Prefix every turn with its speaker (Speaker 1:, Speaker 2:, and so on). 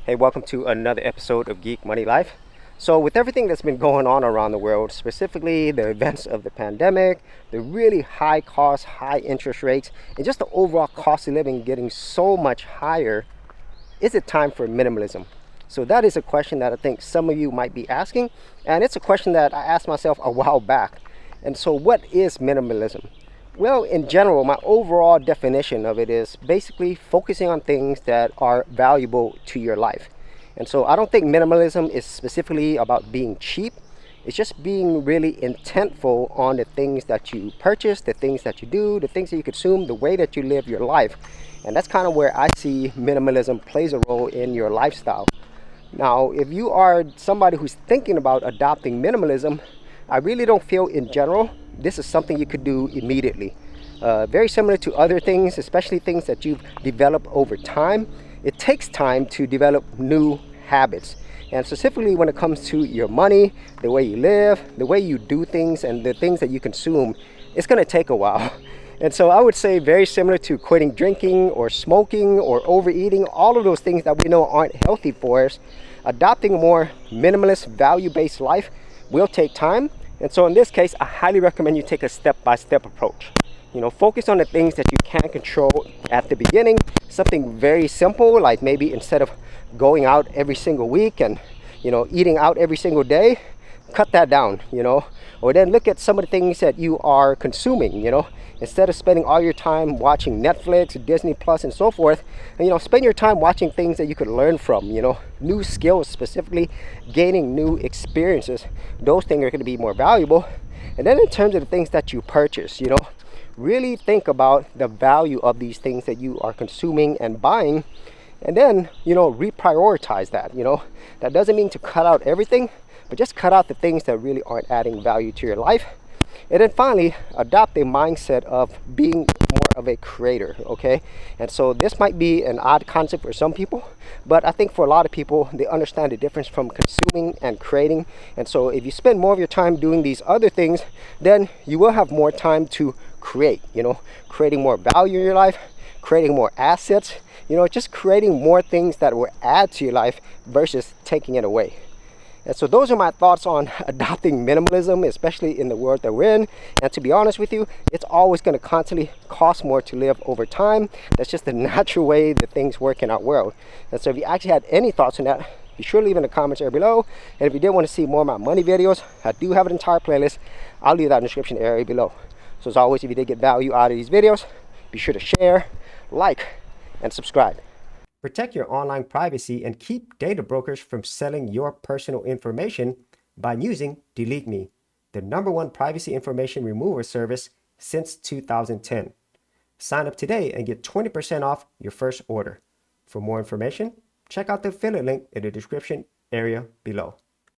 Speaker 1: Hey, welcome to another episode of Geek Money Life. So with everything that's been going on around the world, specifically the events of the pandemic, the really high costs, high interest rates, and just the overall cost of living getting so much higher, is it time for minimalism? So that is a question that I think some of you might be asking, and it's a question that I asked myself a while back. And so what is minimalism? Well, in general, my overall definition of it is basically focusing on things that are valuable to your life. And so I don't think minimalism is specifically about being cheap. It's just being really intentful on the things that you purchase, the things that you do, the things that you consume, the way that you live your life. And that's kind of where I see minimalism plays a role in your lifestyle. Now, if you are somebody who's thinking about adopting minimalism, I really don't feel in general this is something you could do immediately. Very similar to other things, especially things that you've developed over time. It takes time to develop new habits. And specifically when it comes to your money, the way you live, the way you do things, and the things that you consume, it's going to take a while. And so I would say very similar to quitting drinking or smoking or overeating, all of those things that we know aren't healthy for us. Adopting a more minimalist, value-based life will take time. And so in this case, I highly recommend you take a step-by-step approach. Focus on the things that you can control at the beginning. Something very simple, like maybe instead of going out every single week and, eating out every single day, cut that down, Or then look at some of the things that you are consuming, Instead of spending all your time watching Netflix, Disney Plus, and so forth, and, spend your time watching things that you could learn from, new skills, specifically gaining new experiences. Those things are going to be more valuable. And then in terms of the things that you purchase, really think about the value of these things that you are consuming and buying, and then, reprioritize that. That doesn't mean to cut out everything, but just cut out the things that really aren't adding value to your life. And then finally, adopt a mindset of being more of a creator, okay? And so this might be an odd concept for some people, but I think for a lot of people, they understand the difference from consuming and creating. And so if you spend more of your time doing these other things, then you will have more time to create, creating more value in your life, creating more assets, just creating more things that will add to your life versus taking it away. And so those are my thoughts on adopting minimalism, especially in the world that we're in. And to be honest with you, it's always going to constantly cost more to live over time. That's just the natural way that things work in our world. And so if you actually had any thoughts on that, be sure to leave in the comments area below. And if you did want to see more of my money videos, I do have an entire playlist. I'll leave that in the description area below. So as always, if you did get value out of these videos, be sure to share, like, and subscribe. Protect your online privacy and keep data brokers from selling your personal information by using Delete Me, the #1 privacy information remover service since 2010. Sign up today and get 20% off your first order. For more information, check out the affiliate link in the description area below.